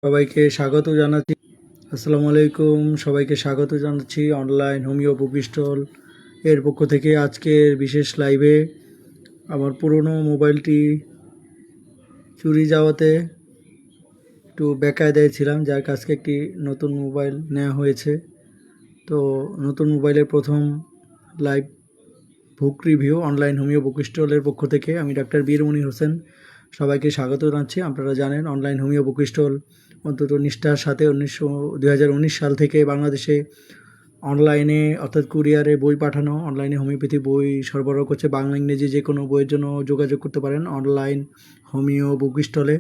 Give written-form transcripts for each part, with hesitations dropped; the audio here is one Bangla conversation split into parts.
সবাইকে স্বাগত জানাচ্ছি। আসসালামু আলাইকুম। সবাইকে স্বাগত জানাচ্ছি অনলাইন হোমিও বুক স্টল এর পক্ষ থেকে আজকের বিশেষ লাইভে। আমার পুরনো মোবাইলটি চুরি যাওয়াতে একটু বেকায়দায় ছিলাম, যার কাছকে একটি নতুন মোবাইল নেওয়া হয়েছে। তো নতুন মোবাইলের প্রথম live book review online homeo book স্টলের পক্ষ থেকে আমি ডাক্তার বীর মনির হোসেন সবাইকে স্বাগত জানাচ্ছি। আপনারা জানেন অনলাইন হোমিও বুক স্টল অন্তত নিষ্ঠার সাথে 2019 সাল থেকে বাংলাদেশে অনলাইনে অর্থাৎ কুরিয়ারে বই পাঠানো, অনলাইনে হোমিওপ্যাথি বই সরবরাহ করছে। বাংলা ইংরেজি যে কোনো বইয়ের জন্য যোগাযোগ করতে পারেন অনলাইন হোমিও বুক স্টলে।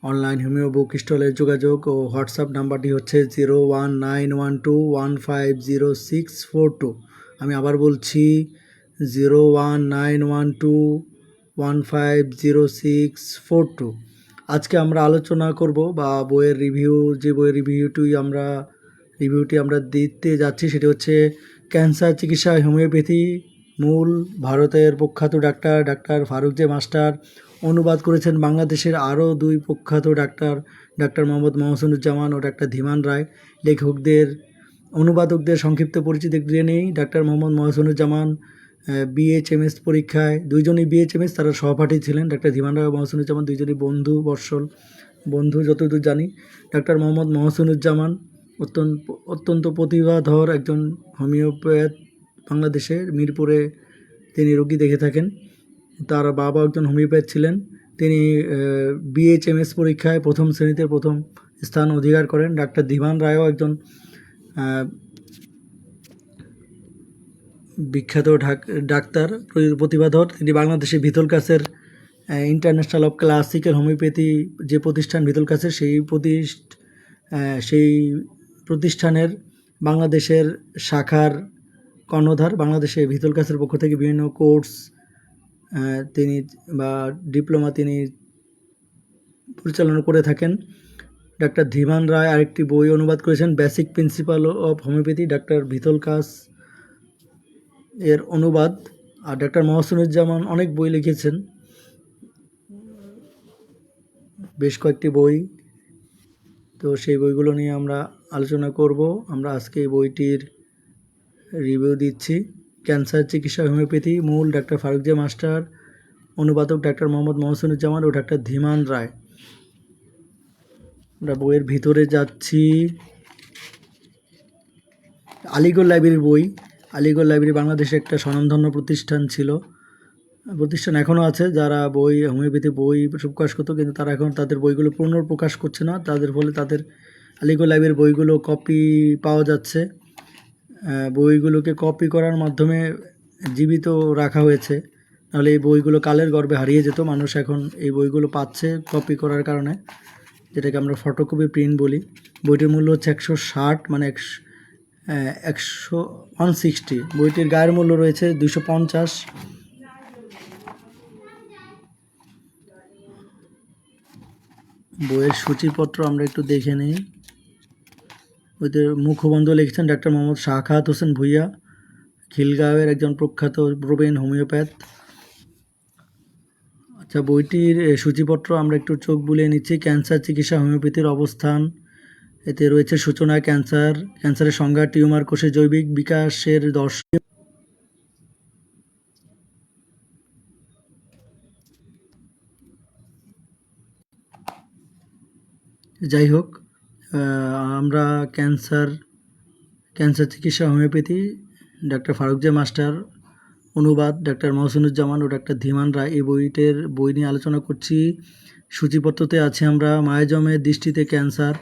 অনলাইন হোমিও বুক স্টলের যোগাযোগ ও হোয়াটসঅ্যাপ নাম্বারটি হচ্ছে 019121500642। আমি আবার বলছি 019121500642। আজকে আমরা আলোচনা করব বা বইয়ের রিভিউ, যে বইয়ের রিভিউটি আমরা দিতে যাচ্ছি সেটি হচ্ছে ক্যান্সার চিকিৎসায় হোমিওপ্যাথি, মূল ভারতের প্রখ্যাত ডাক্তার ফারুক জে মাস্টার। অনুবাদ করেছেন বাংলাদেশের আরও দুই প্রখ্যাত ডাক্তার মোহাম্মদ মহসিনুজ্জামান ও ডাক্তার ধীমান রায়। অনুবাদকদের সংক্ষিপ্ত পরিচিতি দিয়ে নেই। ডাক্তার মোহাম্মদ মহসিনুজ্জামান বিএইচএমএস পরীক্ষায়, দুইজনই বিএইচএমএস, তারা সহপাঠী ছিলেন। ডাক্তার ধীমান রায় ও মহসিনুজ্জামান দুইজনই বন্ধু যতদূর জানি। ডাক্তার মোহাম্মদ মহসিনুজ্জামান অত্যন্ত প্রতিভাধর একজন হোমিওপ্যাথ। বাংলাদেশের মিরপুরে তিনি রোগী দেখে থাকেন। তার বাবা একজন হোমিওপ্যাথ ছিলেন। তিনি বিএইচএমএস পরীক্ষায় প্রথম শ্রেণীতে প্রথম স্থান অধিকার করেন। ডাক্তার ধীমান রায়ও একজন বিখ্যাত ডাক্তার, প্রতিভাধর। তিনি বাংলাদেশে ভিতলকাছের ইন্টারন্যাশনাল অফ ক্লাসিক্যাল হোমিওপ্যাথি যে প্রতিষ্ঠান ভিতলকাছের, সেই প্রতিষ্ঠানের বাংলাদেশের শাখার কর্ণধার। বাংলাদেশে ভিতলকাছের পক্ষ থেকে বিভিন্ন কোর্স তিনি বা ডিপ্লোমা তিনি পরিচালনা করে থাকেন। ডাক্তার ধীমান রায় আরেকটি বই অনুবাদ করেছেন, বেসিক প্রিন্সিপাল অফ হোমিওপ্যাথি, ডাক্তার ভিতলকাস এর অনুবাদ। আর ডাক্তার মহসিনুজ্জামান অনেক বই লিখেছেন, বেশ কয়েকটি বই। তো সেই বইগুলো নিয়ে আমরা আলোচনা করব। আমরা আজকে এই বইটির রিভিউ দিচ্ছি। ক্যান্সার চিকিৎসা হোমিওপ্যাথি, মূল ডাক্তার ফারুক জে মাস্টার, অনুবাদক ডাক্তার মোহাম্মদ মহসিনুজ্জামান ও ডাক্তার ধীমান রায়। আমরা বইয়ের ভিতরে যাচ্ছি। আলিগড় লাইব্রেরির বই। আলিগড় লাইব্রেরি বাংলাদেশে একটা স্বনামধন্য প্রতিষ্ঠান এখনও আছে, যারা হোমিওপ্যাথি বই প্রকাশ করতো, কিন্তু তারা এখন তাদের বইগুলো পুনর্প্রকাশ করছে না। তাদের আলিগড় লাইব্রেরির বইগুলো কপি পাওয়া যাচ্ছে। বইগুলোকে কপি করার মাধ্যমে জীবিত রাখা হয়েছে, নাহলে এই বইগুলো কালের গর্ভে হারিয়ে যেত। মানুষ এখন এই বইগুলো পাচ্ছে কপি করার কারণে, যেটাকে আমরা ফটোকপি প্রিন্ট বলি। বইটির মূল্য হচ্ছে 160, মানে 160। বইটির গায়ের মূল্য রয়েছে 250। বইয়ের সূচিপত্র আমরা একটু দেখে নিই। বইটির মুখবন্ধ লিখেছেন ডাক্তার মোহাম্মদ শাখাত হোসেন ভুইয়া, খিলগাঁওয়ের একজন প্রখ্যাত প্রবীণ হোমিওপ্যাথ। আচ্ছা, বইটির সূচিপত্র আমরা একটু চোখ বুলিয়ে নিচ্ছি। ক্যান্সার চিকিৎসা হোমিওপ্যাথির অবস্থান, এতে রয়েছে সূচনা, ক্যান্সারের সংজ্ঞা, টিউমার কোষের জৈবিক বিকাশের দর্শন। যাই হোক, আমরা ক্যান্সার চিকিৎসা homoeopathy, doctor Farokh J master, অনুবাদ ডাক্তার মহসিনুজ্জামান ও ডাক্তার ধীমান রায়, এই বই নিয়ে আলোচনা করছি। সূচিপত্রতে আছে আমরা মায়োজমের দৃষ্টিতে ক্যান্সার,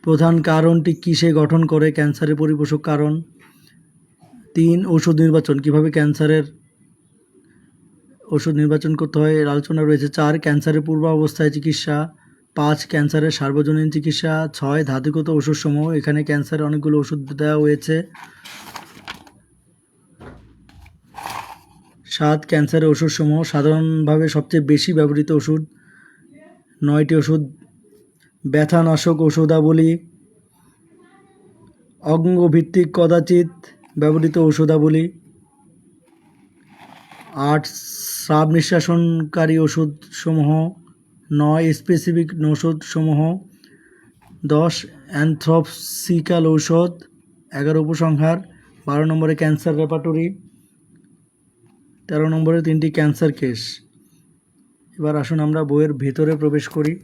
প্রধান কারণটি কিসে গঠন করে, ক্যান্সারের পরিপোষক কারণ, 3 ওষুধ নির্বাচন, কিভাবে ক্যান্সারের ওষুধ নির্বাচন করতে হয় এর আলোচনা রয়েছে। 4 ক্যান্সারের পূর্বাবস্থায় চিকিৎসা, 5 ক্যান্সারের সার্বজনীন চিকিৎসা, 6 ধাতুগত ওষুধসমূহ, এখানে ক্যান্সারের অনেকগুলো ওষুধ দেওয়া হয়েছে। 7 ক্যান্সারের ওষুধসমূহ, সাধারণভাবে সবচেয়ে বেশি ব্যবহৃত ওষুধ, 9টি ওষুধ, ব্যথানাশক ঔষধাবলী, অঙ্গভিত্তিক কদাচিৎ ব্যবহৃত ঔষধাবলী, 8 স্রাব নিঃশ্বাসনকারী ওষুধসমূহ, 9 স্পেসিফিক ওষুধসমূহ, 10 অ্যানথ্রপসিক্যাল ঔষধ, 11 উপসংহার, 12 নম্বরে ক্যান্সার রেপার্টরি, 13 নম্বরে 3টি ক্যান্সার কেস। এবার আসুন আমরা বইয়ের ভেতরে প্রবেশ করি।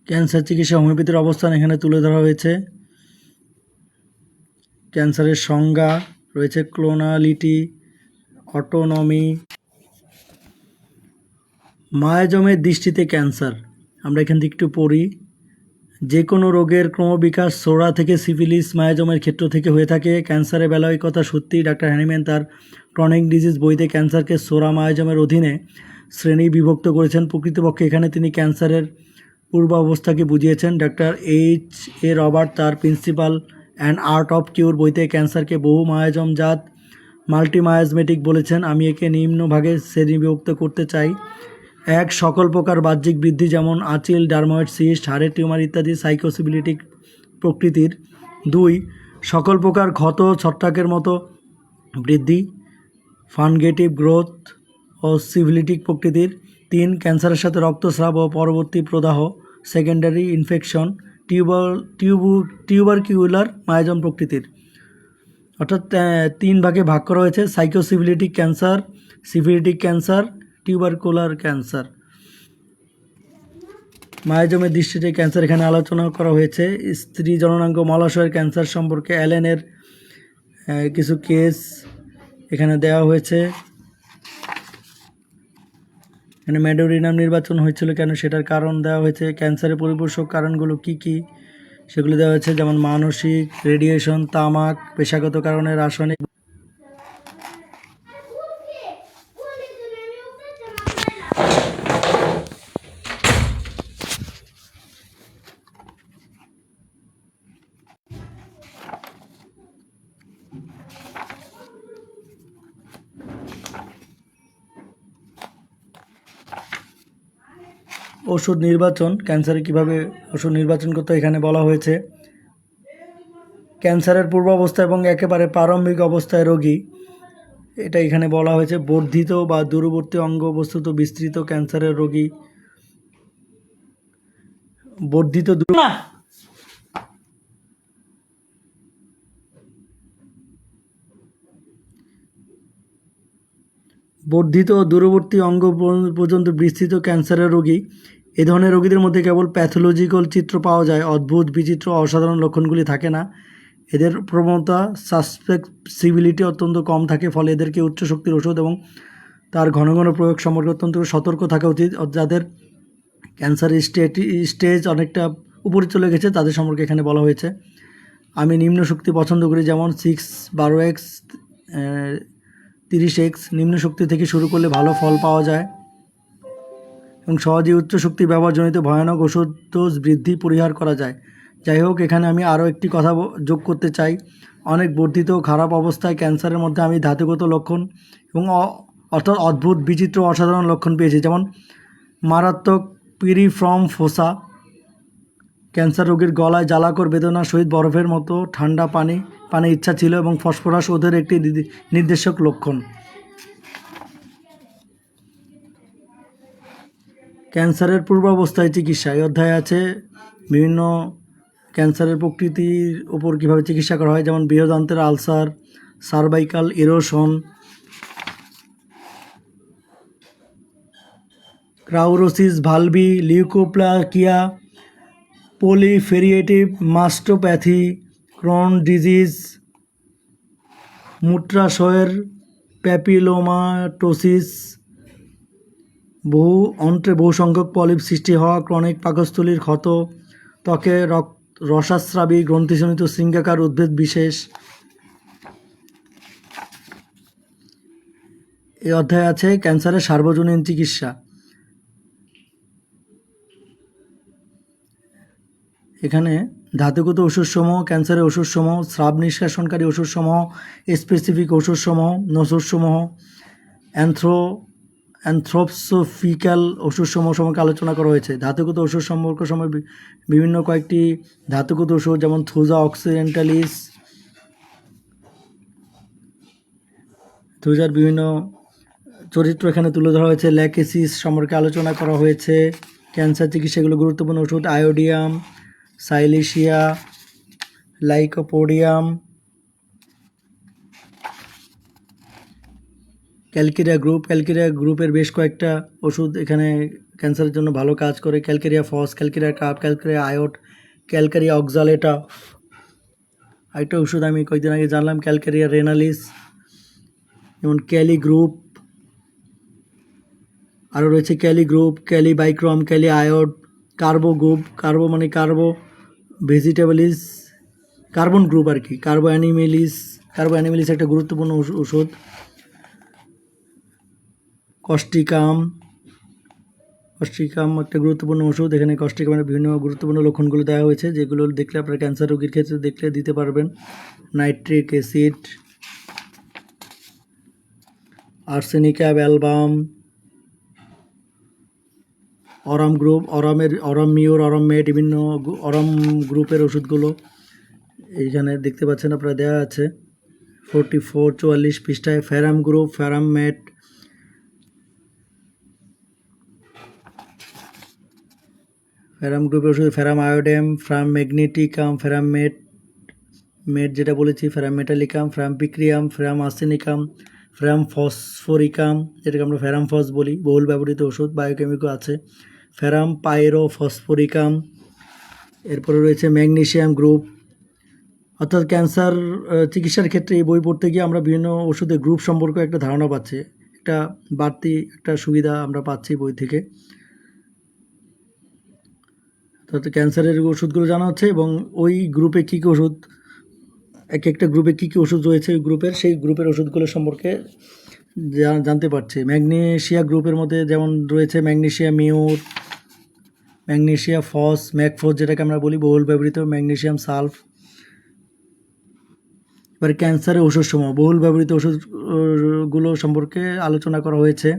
ক্যান্সার চিকিৎসা হোমিওপ্যাথির অবস্থান এখানে তুলে ধরা হয়েছে। ক্যান্সারের সংজ্ঞা রয়েছে, ক্লোনালিটি, অটোনমি। মায়াজমের দৃষ্টিতে ক্যান্সার, আমরা এখান থেকে একটু পড়ি। যে কোনো রোগের ক্রমবিকাশ সোরা থেকে সিফিলিস মায়াজমের ক্ষেত্র থেকে হয়ে থাকে। ক্যান্সারের বেলায় কথা সত্যি। ডাক্তার হ্যানিম্যান তার ক্রনিক ডিজিজ বইতে ক্যান্সারকে সোরা মায়াজমের অধীনে শ্রেণী বিভক্ত করেছেন। প্রকৃতপক্ষে এখানে তিনি ক্যান্সারের পূর্বাবস্থাকে বুঝিয়েছেন। Doctor H.A. রবার্ট তার প্রিন্সিপাল অ্যান্ড আর্ট অফ কিউর বইতে ক্যান্সারকে বহু মায়াজমজাত মাল্টিমায়াজমেটিক বলেছেন। আমি একে নিম্ন ভাগে শ্রেণীবিভক্ত করতে চাই। 1. সকল প্রকার বাহ্যিক বৃদ্ধি যেমন আঁচিল, ডার্ময়েড সিস্ট, হাড়ের টিউমার ইত্যাদি সাইকোসিবিলিটিক প্রকৃতির। 2. সকল প্রকার ক্ষত ছত্রাকের মতো বৃদ্ধি, ফানগেটিভ গ্রোথ ও সিভিলিটিক প্রকৃতির। 3. ক্যান্সারের সাথে রক্তস্রাব ও পরবর্তী প্রদাহ, সেকেন্ডারি ইনফেকশন, টিউবারকিউলার মায়াজম প্রকৃতির। অর্থাৎ 3 ভাগে ভাগ করা হয়েছে: সাইকোসিভিলিটিক ক্যান্সার, সিভিলিটিক ক্যান্সার, টিউবারকুলার ক্যান্সার। মায়াজমের দৃষ্টিতে ক্যান্সার এখানে আলোচনা করা হয়েছে। স্ত্রী জননাঙ্গ মলাশয়ের ক্যান্সার সম্পর্কে অ্যালেনের কিছু কেস এখানে দেওয়া হয়েছে। এখানে ম্যাডোরিনাম নির্বাচন হয়েছিল কেন সেটার কারণ দেওয়া হয়েছে। ক্যান্সারের পরিপোষক কারণগুলো কি কি সেগুলো দেওয়া হয়েছে, যেমন মানসিক, রেডিয়েশন, তামাক, পেশাগত কারণে, রাসায়নিক। ওষুধ নির্বাচন, ক্যান্সারে কিভাবে ওষুধ নির্বাচন করতে এখানে বলা হয়েছে। ক্যান্সারের পূর্বাবস্থা এবং একেবারে প্রারম্ভিক অবস্থায় রোগী, এটা এখানে বলা হয়েছে। বর্ধিত বা দূরবর্তী অঙ্গ বস্তুত বিস্তৃত ক্যান্সারের রোগী, বর্ধিত ও দূরবর্তী অঙ্গ পর্যন্ত বিস্তৃত ক্যান্সারের রোগী। এ ধরনের রোগীদের মধ্যে কেবল প্যাথোলজিক্যাল চিত্র পাওয়া যায়, অদ্ভুত, বিচিত্র, অসাধারণ লক্ষণগুলি থাকে না। এদের প্রবণতা, সাসপেক্সিবিলিটি অত্যন্ত কম থাকে, ফলে এদেরকে উচ্চ শক্তির ওষুধ এবং তার ঘন ঘন প্রয়োগ সম্পর্কে অত্যন্ত সতর্ক থাকা উচিত। যাদের ক্যান্সার স্টেজ অনেকটা উপরে চলে গেছে তাদের সম্পর্কে এখানে বলা হয়েছে। আমি নিম্ন শক্তি পছন্দ করি, যেমন 6-12x, 30x। নিম্ন শক্তি থেকে শুরু করলে ভালো ফল পাওয়া যায় এবং সহজেই উচ্চ শক্তি ব্যবহারজনিত ভয়ানক ওষুধ ডোজ বৃদ্ধি পরিহার করা যায়। যাই হোক, এখানে আমি আরও একটি কথা যোগ করতে চাই। অনেক বর্ধিত খারাপ অবস্থায় ক্যান্সারের মধ্যে আমি ধাতুগত লক্ষণ এবং অর্থাৎ অদ্ভুত, বিচিত্র, অসাধারণ লক্ষণ পেয়েছি, যেমন মারাত্মক পিরিফর্ম ফোসা। ক্যান্সার রোগীর গলায় জ্বালাকর বেদনা সহিত বরফের মতো ঠান্ডা পানি ইচ্ছা ছিল এবং ফসফরাস ওদের একটি নির্দেশক লক্ষণ। ক্যান্সারের পূর্বাবস্থায় চিকিৎসা, এই অধ্যায়ে আছে বিভিন্ন ক্যান্সারের প্রকৃতির ওপর কীভাবে চিকিৎসা করা হয়, যেমন বৃহদান্ত্রের ulcer, cervical erosion, kraurosis vulvae, leukoplakia, proliferative mastopathy, Crohn disease, মূত্রাশয়ের প্যাপিলোমাটোসিস, বহু সংখ্যক পলিপ সৃষ্টি হওয়া, ক্রনিক পাকস্থলীর ক্ষত, ত্বকে রসাস্রাবী গ্রন্থিজনিত শৃঙ্গাকার উদ্ভিদ বিশেষ। এই অধ্যায়ে আছে ক্যান্সারের সার্বজনীন চিকিৎসা। এখানে ধাতুগত ওষুধসমূহ, ক্যান্সারের ওষুধসমূহ, স্রাব নিষ্কাশনকারী ওষুধসমূহ, স্পেসিফিক ওষুধসমূহ, ওষুধসমূহ, অ্যানথ্রোপোসফিক্যাল ওষুধসমূহ সম্পর্কে আলোচনা করা হয়েছে। ধাতুগত ওষুধ সম্পর্ক সময় বিভিন্ন কয়েকটি ধাতুগত ওষুধ যেমন থুজা অক্সিডেন্টালিস, থুজার বিভিন্ন চরিত্র এখানে তুলে ধরা হয়েছে। ল্যাকেসিস সম্পর্কে আলোচনা করা হয়েছে। ক্যান্সার চিকিৎসাগুলো গুরুত্বপূর্ণ ওষুধ আয়োডিয়াম, সাইলিশিয়া, লাইকোপোডিয়াম, ক্যালকেরিয়া গ্রুপের বেশ কয়েকটা ওষুধ এখানে ক্যান্সারের জন্য ভালো কাজ করে। Calcarea phos, calcarea carb, calcarea iod, calcarea oxalata. আরেকটা ওষুধ আমি কয়েকদিন আগে জানলাম, ক্যালকেরিয়া রেনালিস। যেমন ক্যালি গ্রুপ, আরও রয়েছে Kelly group, Kelly বাইক্রম, Kelly আয়োড, কার্বো group, কার্বো মানে কার্বো ভেজিটেবলিস, কার্বন গ্রুপ আর কি, কার্বো অ্যানিমেলিস একটা গুরুত্বপূর্ণ ওষুধ। কস্টিকাম একটা গুরুত্বপূর্ণ ওষুধ। এখানে কস্টিকামের বিভিন্ন গুরুত্বপূর্ণ লক্ষণগুলো দেওয়া হয়েছে, যেগুলো দেখলে আপনারা ক্যান্সার রোগীর ক্ষেত্রে দেখলে দিতে পারবেন। Nitric acid, arsenicum album, aurum group, aurum mur, aurum met, বিভিন্ন অরাম গ্রুপের ওষুধগুলো এইখানে দেখতে পাচ্ছেন আপনারা দেওয়া আছে 44 পৃষ্ঠায়। ফেরাম গ্রুপ, ফেরাম মেড, ফেরাম গ্রুপের ওষুধ ফেরাম আয়োডেম, ফ্রাম ম্যাগনেটিকাম, ফেরাম মেট যেটা বলেছি, ferrum metallicum, ferrum picricum, ferrum arsenicum, ferrum phosphoricum যেটাকে আমরা ফেরাম ফস বলি, বহুল ব্যবহৃত ওষুধ, বায়োকেমিকও আছে। ফেরাম পাইরোফসফরিকাম। এরপরে রয়েছে ম্যাগনেসিয়াম গ্রুপ। অর্থাৎ ক্যান্সার চিকিৎসার ক্ষেত্রে এই বই পড়তে গিয়ে আমরা বিভিন্ন ওষুধের গ্রুপ সম্পর্কে একটা ধারণা পাচ্ছি, একটা বাড়তি একটা সুবিধা আমরা পাচ্ছি বই থেকে। অর্থাৎ ক্যান্সারের ওষুধগুলো জানা হচ্ছে এবং ওই গ্রুপে কী কী ওষুধ, একটা গ্রুপে কী কী ওষুধ রয়েছে ওই গ্রুপের, সেই গ্রুপের ওষুধগুলো সম্পর্কে জানতে পারছে। ম্যাগনেসিয়া গ্রুপের মধ্যে যেমন রয়েছে ম্যাগনেসিয়া মিউর, ম্যাগনেসিয়া ফস, ম্যাকফস যেটাকে আমরা বলি, বহুল ব্যবহৃত ম্যাগনেসিয়াম সালফ। এবার ক্যান্সারের ওষুধসমূহ, বহুল ব্যবহৃত ওষুধগুলো সম্পর্কে আলোচনা করা হয়েছে।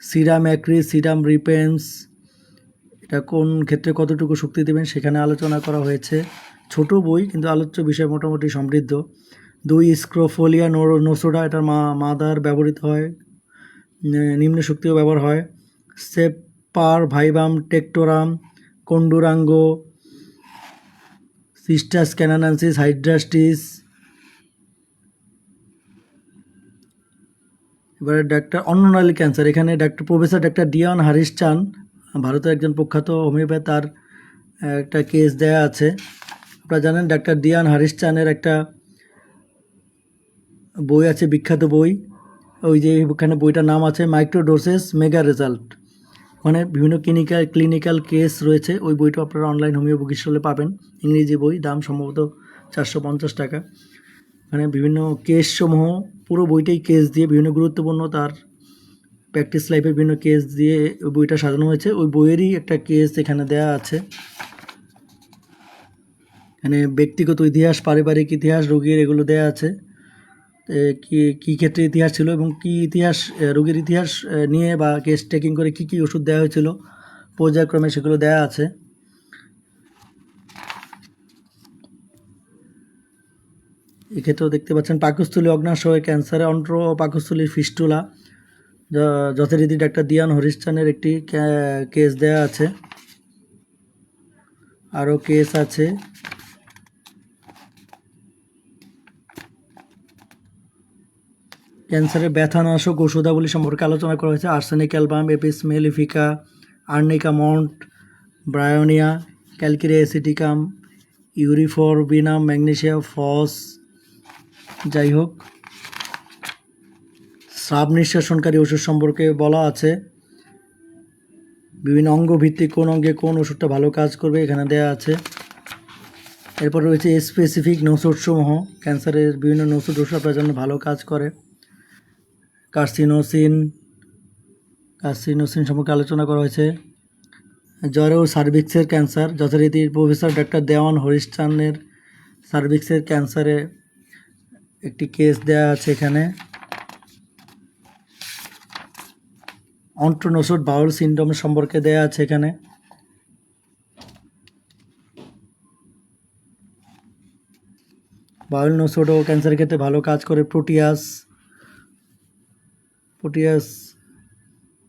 সিরাম অ্যাক্রিস, সিরাম রিপেন্স, এটা কোন ক্ষেত্রে কতটুকু শক্তি দেবেন সেখানে আলোচনা করা হয়েছে। ছোট বই কিন্তু আলোচ্য বিষয় মোটামুটি সমৃদ্ধ। 2 স্ক্রোফোলিয়া নোসোডা, এটার মাদার ব্যবহৃত হয়, নিম্ন শক্তিও ব্যবহার হয়। সেপার ভাইবাম, টেক্টোরাম, কন্ডুরাঙ্গো, সিস্টাস ক্যানানান্সিস, হাইড্রাস্টিস। এবারে অন্ননালী ক্যান্সার, এখানে প্রফেসর ডাক্তার ডিয়ান হারিস চান, ভারতের একজন প্রখ্যাত হোমিওপ্যাথ, তার একটা কেস দেয়া আছে। আপনারা জানেন ডাক্তার ডিয়ান হারিস চানের একটা বই আছে, বিখ্যাত বই, ওই যে ওখানে বইটার নাম আছে মাইক্রোডোসেস মেগা রেজাল্ট। ওখানে বিভিন্ন ক্লিনিক্যাল কেস রয়েছে। ওই বইটা আপনারা অনলাইন হোমিও বুক স্টলে পাবেন, ইংরেজি বই, দাম সম্ভবত 450 টাকা। মানে বিভিন্ন কেসসমূহ, পুরো বইটাই কেস দিয়ে বিভিন্ন গুরুত্বপূর্ণ তার প্র্যাকটিস লাইফের বিভিন্ন কেস দিয়ে ওই বইটা সাজানো হয়েছে। ওই বইয়েরই একটা কেস এখানে দেয়া আছে। এখানে ব্যক্তিগত ইতিহাস, পারিবারিক ইতিহাস, রোগীর এগুলো দেয়া আছে, কী ক্ষেত্রে ইতিহাস ছিল এবং কী ইতিহাস, রোগীর ইতিহাস নিয়ে বা কেস টেকিং করে কী কী ওষুধ দেওয়া হয়েছিল পর্যায়ক্রমে সেগুলো দেয়া আছে। এক্ষেত্রেও দেখতে পাচ্ছেন পাকস্থলী অগ্ন্যাশয় ক্যান্সারে অন্ত্র পাকস্থলীর ফিস্টুলা, যথারীতি ডাক্তার দিয়ান হরিশ্চানের একটি কেস দেয়া আছে। আরও কেস আছে। ক্যান্সারের ব্যথানাশক ঔষধাবলী সম্পর্কে আলোচনা করা হয়েছে। Arsenic album, apis mellifica, arnica mont, bryonia, calcarea aceticum, euphorbinum, magnesia phos. যাই হোক, স্রাব নিঃশ্বাসনকারী ওষুধ সম্পর্কে বলা আছে, বিভিন্ন অঙ্গভিত্তিক কোন অঙ্গে কোন ওষুধটা ভালো কাজ করবে এখানে দেওয়া আছে। এরপর রয়েছে স্পেসিফিক নৌষধসমূহ, ক্যান্সারের বিভিন্ন নৌষধ ওষুধ আপনার জন্য ভালো কাজ করে। কার্সিনোসিন সম্পর্কে আলোচনা করা হয়েছে। জ্বর ও সার্ভিক্সের ক্যান্সার, যথারীতি প্রফেসর ডাক্তার দেওয়ান হরিশ্চানের সার্ভিক্সের ক্যান্সারে একটি কেস দেওয়া আছে এখানে। অন্ত্রনসুট বাউল সিনড্রোম সম্পর্কে দেয়া আছে এখানে। বাউল নসুটও ক্যান্সারের ক্ষেত্রে ভালো কাজ করে। প্রোটিয়াস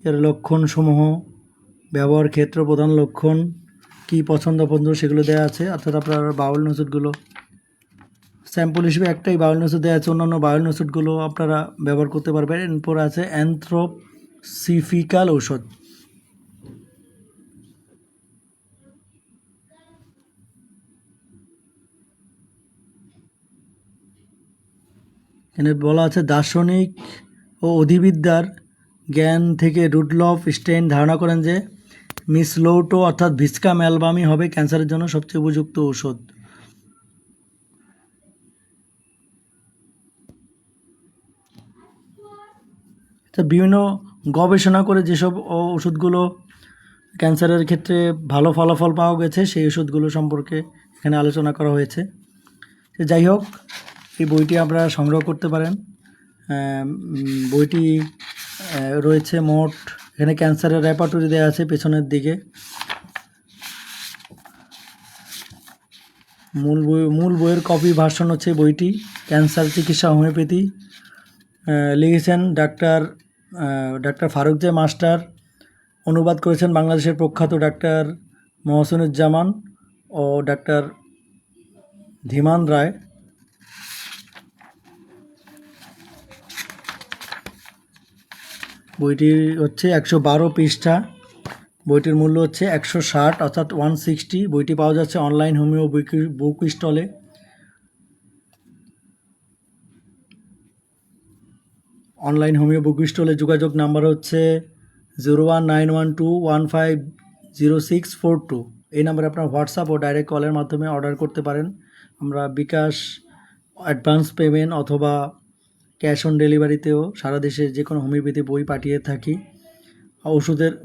এর লক্ষণসমূহ, ব্যবহার ক্ষেত্র, প্রধান লক্ষণ, কি পছন্দ সেগুলো দেওয়া আছে। অর্থাৎ আপনার বাউল নসুটগুলো স্যাম্পল হিসেবে একটাই বাউল নসুট দেওয়া আছে, অন্যান্য বাউল নসুটগুলো আপনারা ব্যবহার করতে পারবেন। এরপর আছে অ্যান্থ্রোসিফিক্যাল ঔষধ। এখানে বলা আছে দার্শনিক ও অধিবিদ্যার জ্ঞান থেকে রুডলফ স্টেইন ধারণা করেন যে মিসলোটো অর্থাৎ ভিস্কা ম্যালবামই হবে ক্যান্সারের জন্য সবচেয়ে উপযুক্ত ঔষধ। বিভিন্ন গবেষণা করে যেসব ওষুধগুলো ক্যান্সারের ক্ষেত্রে ভালো ফলাফল পাওয়া গেছে সেই ওষুধগুলো সম্পর্কে এখানে আলোচনা করা হয়েছে। যাই হোক, এই বইটি আপনারা সংগ্রহ করতে পারেন। বইটি রয়েছে মোট, এখানে ক্যান্সারের রেপার্টরি দেওয়া আছে পেছনের দিকে। মূল বইয়ের কপি ভার্সন হচ্ছে বইটি, ক্যান্সার চিকিৎসা হোমিওপ্যাথি। লিখেছেন ডাক্তার ফারুক জে মাস্টার, অনুবাদ করেছেন বাংলাদেশের প্রখ্যাত ডাক্তার মহসিনুজ্জামান ও ডাক্তার ধীমান রায়। বইটি হচ্ছে 112 পৃষ্ঠা। বইটির মূল্য হচ্ছে 160 অর্থাৎ 160। বইটি পাওয়া যাচ্ছে অনলাইন হোমিও বুক স্টলে। অনলাইন হোমিও বুক স্টলে যোগাযোগ নাম্বার হচ্ছে 019121500642। এই নাম্বারে আপনার হোয়াটসঅ্যাপ ও ডাইরেক্ট কলের মাধ্যমে অর্ডার করতে পারেন। আমরা বিকাশ, অ্যাডভান্স পেমেন্ট অথবা ক্যাশ অন ডেলিভারিতেও সারা দেশে যে কোনো হোমিওপ্যাথি বই পাঠিয়ে থাকি।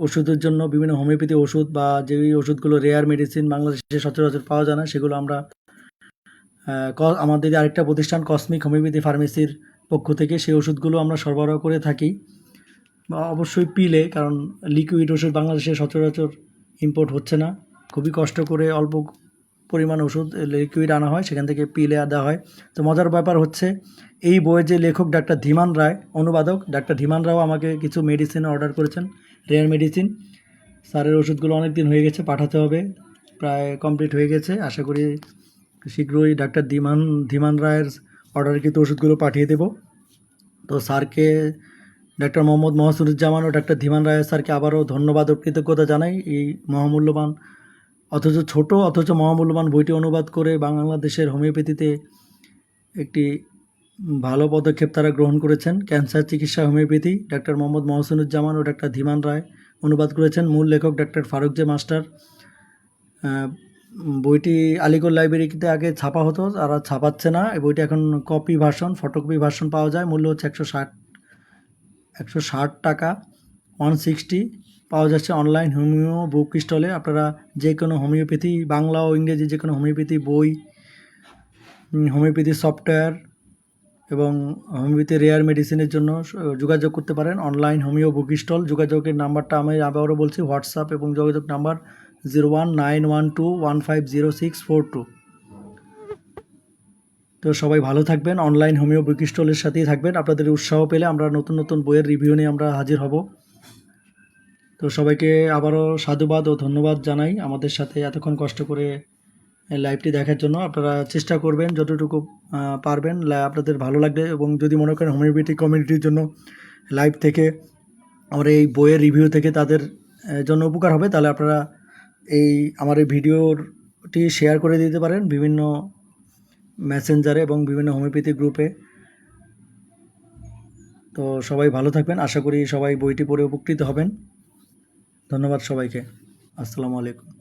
ওষুধের জন্য বিভিন্ন হোমিওপ্যাথি ওষুধ বা যে ওষুধগুলো রেয়ার মেডিসিন বাংলাদেশে সচরাচর পাওয়া যায় না, সেগুলো আমরা আমাদের আরেকটা প্রতিষ্ঠান কসমিক হোমিওপ্যাথি ফার্মেসির পক্ষ থেকে সেই ওষুধগুলো আমরা সরবরাহ করে থাকি। অবশ্যই পিলে, কারণ লিকুইড ওষুধ বাংলাদেশে সচরাচর ইম্পোর্ট হচ্ছে না। খুবই কষ্ট করে অল্প পরিমাণ ওষুধ লিকুইড আনা হয়, সেখান থেকে পিলে দেওয়া হয়। তো মজার ব্যাপার হচ্ছে এই বইয়ের যে লেখক ডাক্তার ধীমান রায়, অনুবাদক ডাক্তার ধীমান রাও আমাকে কিছু মেডিসিন অর্ডার করেছেন, রেয়ার মেডিসিন। স্যারের ওষুধগুলো অনেক দিন হয়ে গেছে, পাঠাতে হবে, প্রায় কমপ্লিট হয়ে গেছে। আশা করি শীঘ্রই ডাক্তার ধীমান রায়ের অর্ডারকৃত ওষুধগুলো পাঠিয়ে দেব। তো স্যারকে, ডাক্তার মোহাম্মদ মহসিনুজ্জামান ও ডাক্তার ধীমান রায় স্যারকে আবারও ধন্যবাদ ও কৃতজ্ঞতা জানাই এই মহামূল্যবান অথচ মহামূল্যবান বইটি অনুবাদ করে বাংলাদেশের হোমিওপ্যাথিতে একটি ভালো পদক্ষেপ তারা গ্রহণ করেছেন। ক্যান্সার চিকিৎসা হোমিওপ্যাথি ডাক্তার মোহাম্মদ মহসিনুজ্জামান ও ডাক্তার ধীমান রায় অনুবাদ করেছেন। মূল লেখক ডাক্তার ফারুক জে মাস্টার। বইটি আলিগড় লাইব্রেরিতে আগে ছাপা হতো, তারা ছাপাচ্ছে না। এই বইটি এখন কপি ভার্সন, ফটোকপি ভার্সন পাওয়া যায়। মূল্য হচ্ছে 160 টাকা, 160। পাওয়া যাচ্ছে অনলাইন হোমিও বুক স্টলে। আপনারা যে কোনো হোমিওপ্যাথি, বাংলা ও ইংরেজি যে কোনো হোমিওপ্যাথি বই, হোমিওপ্যাথি সফটওয়্যার এবং হোমিওপ্যাথি রেয়ার মেডিসিনের জন্য যোগাযোগ করতে পারেন অনলাইন হোমিও বুক স্টল। যোগাযোগের নাম্বারটা আমি আবারও বলছি, হোয়াটসঅ্যাপ এবং যোগাযোগ নাম্বার 019121500642। তো সবাই ভালো থাকবেন, অনলাইন হোমিও বুক স্টলের সাথেই থাকবেন। আপনাদের উৎসাহ পেলে আমরা নতুন নতুন বইয়ের রিভিউ নিয়ে আমরা হাজির হব। তো সবাইকে আবারও সাধুবাদ ও ধন্যবাদ জানাই আমাদের সাথে এতক্ষণ কষ্ট করে লাইভটি দেখার জন্য। আপনারা চেষ্টা করবেন যতটুকু পারবেন, আপনাদের ভালো লাগবে। এবং যদি মনে করেন হোমিওপ্যাথিক কমিউনিটির জন্য লাইভ থেকে আমার এই বইয়ের রিভিউ থেকে তাদের জন্য উপকার হবে, তাহলে আপনারা আমার এই ভিডিওটি শেয়ার করে দিতে পারেন বিভিন্ন মেসেঞ্জারে এবং বিভিন্ন হোমিওপ্যাথি গ্রুপে। তো সবাই ভালো থাকবেন, আশা করি সবাই বইটি পড়ে উপকৃত হবেন। ধন্যবাদ সবাইকে। আসসালামু আলাইকুম।